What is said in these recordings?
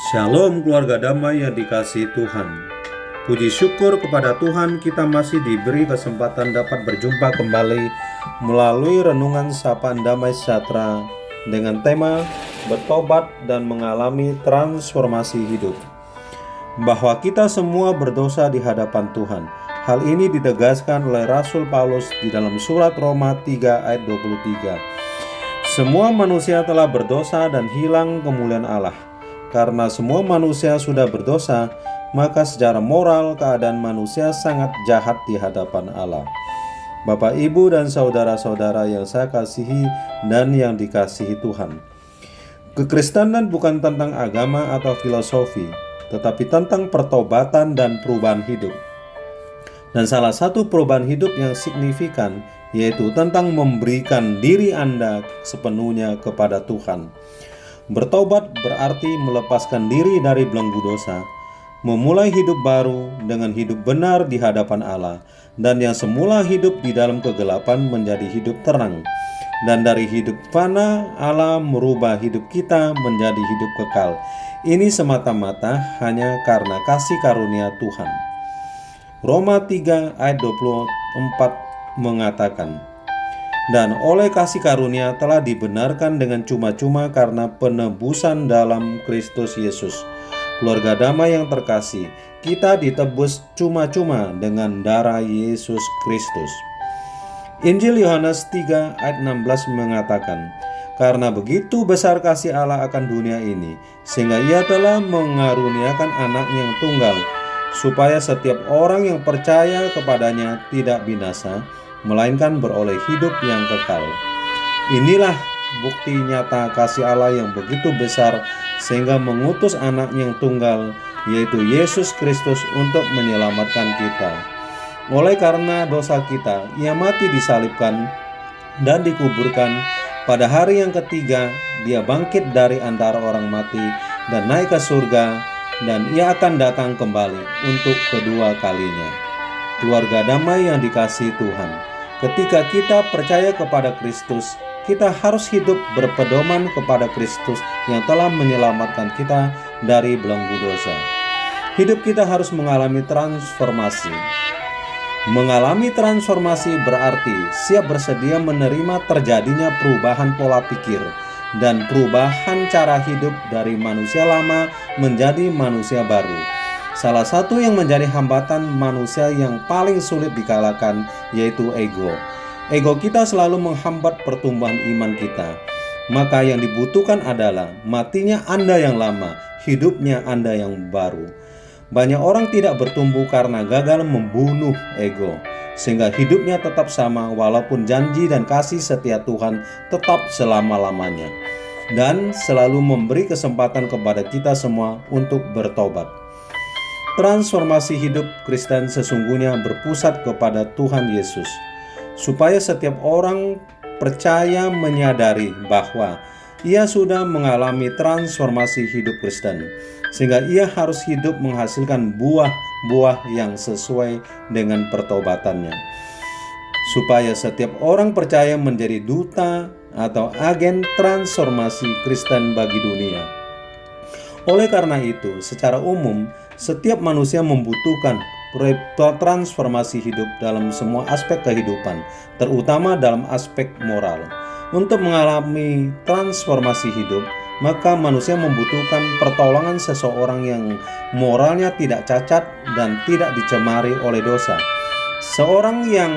Shalom keluarga damai yang dikasihi Tuhan. Puji syukur kepada Tuhan kita masih diberi kesempatan dapat berjumpa kembali melalui renungan sapaan damai sejahtera dengan tema bertobat dan mengalami transformasi hidup. Bahwa kita semua berdosa di hadapan Tuhan. Hal ini ditegaskan oleh Rasul Paulus di dalam surat Roma 3 ayat 23. Semua manusia telah berdosa dan hilang kemuliaan Allah. Karena semua manusia sudah berdosa, maka secara moral keadaan manusia sangat jahat di hadapan Allah. Bapak, Ibu, dan saudara-saudara yang saya kasihi dan yang dikasihi Tuhan. Kekristenan bukan tentang agama atau filosofi, tetapi tentang pertobatan dan perubahan hidup. Dan salah satu perubahan hidup yang signifikan yaitu tentang memberikan diri Anda sepenuhnya kepada Tuhan. Bertobat berarti melepaskan diri dari belenggu dosa, memulai hidup baru dengan hidup benar di hadapan Allah, dan yang semula hidup di dalam kegelapan menjadi hidup terang. Dan dari hidup fana, Allah merubah hidup kita menjadi hidup kekal. Ini semata-mata hanya karena kasih karunia Tuhan. Roma 3 ayat 24 mengatakan, dan oleh kasih karunia telah dibenarkan dengan cuma-cuma karena penebusan dalam Kristus Yesus. Keluarga damai yang terkasih, kita ditebus cuma-cuma dengan darah Yesus Kristus. Injil Yohanes 3 ayat 16 mengatakan, karena begitu besar kasih Allah akan dunia ini, sehingga Ia telah mengaruniakan anaknya yang tunggal, supaya setiap orang yang percaya kepadanya tidak binasa, melainkan beroleh hidup yang kekal. Inilah bukti nyata kasih Allah yang begitu besar sehingga mengutus anaknya yang tunggal, yaitu Yesus Kristus untuk menyelamatkan kita. Oleh karena dosa kita, Ia mati disalibkan dan dikuburkan. Pada hari yang ketiga, Dia bangkit dari antara orang mati dan naik ke surga, dan Ia akan datang kembali untuk kedua kalinya. Keluarga damai yang dikasihi Tuhan, ketika kita percaya kepada Kristus, kita harus hidup berpedoman kepada Kristus yang telah menyelamatkan kita dari belenggu dosa. Hidup kita harus mengalami transformasi. Mengalami transformasi berarti siap bersedia menerima terjadinya perubahan pola pikir dan perubahan cara hidup dari manusia lama menjadi manusia baru. Salah satu yang menjadi hambatan manusia yang paling sulit dikalahkan yaitu ego. Ego kita selalu menghambat pertumbuhan iman kita. Maka yang dibutuhkan adalah matinya Anda yang lama, hidupnya Anda yang baru. Banyak orang tidak bertumbuh karena gagal membunuh ego, sehingga hidupnya tetap sama walaupun janji dan kasih setia Tuhan tetap selama-lamanya, dan selalu memberi kesempatan kepada kita semua untuk bertobat. Transformasi hidup Kristen sesungguhnya berpusat kepada Tuhan Yesus, supaya setiap orang percaya menyadari bahwa ia sudah mengalami transformasi hidup Kristen, sehingga ia harus hidup menghasilkan buah-buah yang sesuai dengan pertobatannya, supaya setiap orang percaya menjadi duta atau agen transformasi Kristen bagi dunia. Oleh karena itu, secara umum, setiap manusia membutuhkan transformasi hidup dalam semua aspek kehidupan, terutama dalam aspek moral. Untuk mengalami transformasi hidup, maka manusia membutuhkan pertolongan seseorang yang moralnya tidak cacat dan tidak dicemari oleh dosa. Seorang yang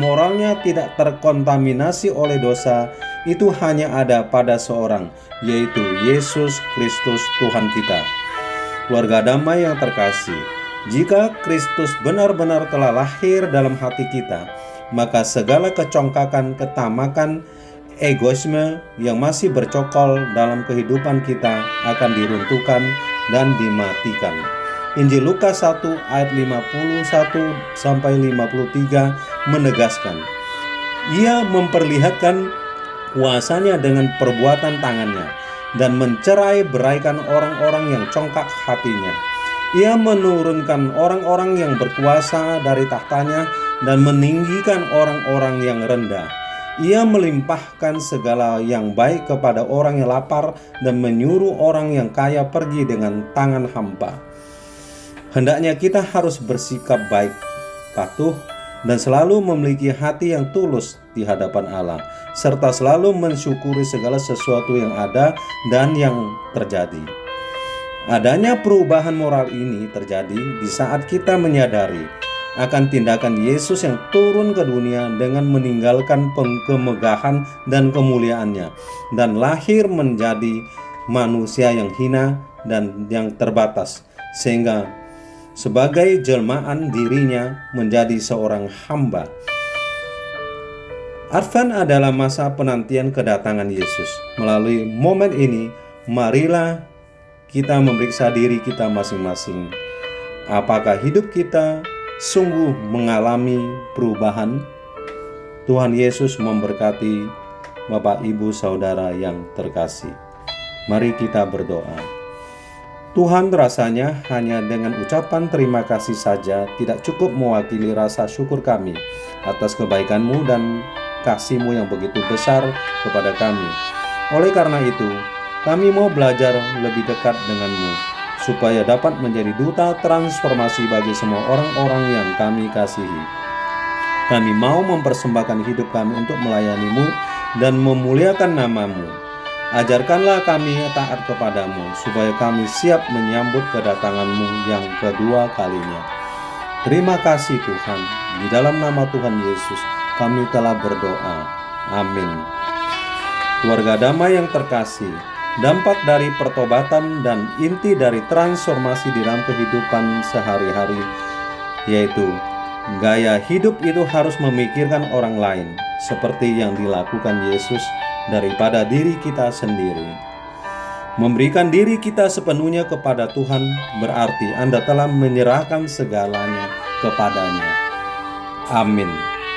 moralnya tidak terkontaminasi oleh dosa itu hanya ada pada seorang, yaitu Yesus Kristus Tuhan kita. Keluarga damai yang terkasih, jika Kristus benar-benar telah lahir dalam hati kita, maka segala kecongkakan, ketamakan, egoisme yang masih bercokol dalam kehidupan kita akan diruntuhkan dan dimatikan. Injil Lukas 1 ayat 51-53 menegaskan, Ia memperlihatkan kuasanya dengan perbuatan tangannya dan mencerai beraikan orang-orang yang congkak hatinya. Ia menurunkan orang-orang yang berkuasa dari tahtanya dan meninggikan orang-orang yang rendah. Ia melimpahkan segala yang baik kepada orang yang lapar dan menyuruh orang yang kaya pergi dengan tangan hampa. Hendaknya kita harus bersikap baik, patuh, dan selalu memiliki hati yang tulus di hadapan Allah, serta selalu mensyukuri segala sesuatu yang ada dan yang terjadi. Adanya perubahan moral ini terjadi di saat kita menyadari akan tindakan Yesus yang turun ke dunia dengan meninggalkan kemegahan dan kemuliaannya dan lahir menjadi manusia yang hina dan yang terbatas, sehingga sebagai jelmaan dirinya menjadi seorang hamba. Advent adalah masa penantian kedatangan Yesus. Melalui momen ini, marilah kita memeriksa diri kita masing-masing. Apakah hidup kita sungguh mengalami perubahan? Tuhan Yesus memberkati Bapak, Ibu, Saudara yang terkasih. Mari kita berdoa. Tuhan, rasanya hanya dengan ucapan terima kasih saja tidak cukup mewakili rasa syukur kami atas kebaikan-Mu dan kasih-Mu yang begitu besar kepada kami. Oleh karena itu, kami mau belajar lebih dekat dengan-Mu, supaya dapat menjadi duta transformasi bagi semua orang-orang yang kami kasihi. Kami mau mempersembahkan hidup kami untuk melayani-Mu dan memuliakan nama-Mu. Ajarkanlah kami taat kepadamu, supaya kami siap menyambut kedatangan-Mu yang kedua kalinya. Terima kasih Tuhan, di dalam nama Tuhan Yesus kami telah berdoa. Amin. Keluarga damai yang terkasih, dampak dari pertobatan dan inti dari transformasi di dalam kehidupan sehari-hari, yaitu gaya hidup itu harus memikirkan orang lain, seperti yang dilakukan Yesus, daripada diri kita sendiri. Memberikan diri kita sepenuhnya kepada Tuhan berarti Anda telah menyerahkan segalanya kepadanya. Amin.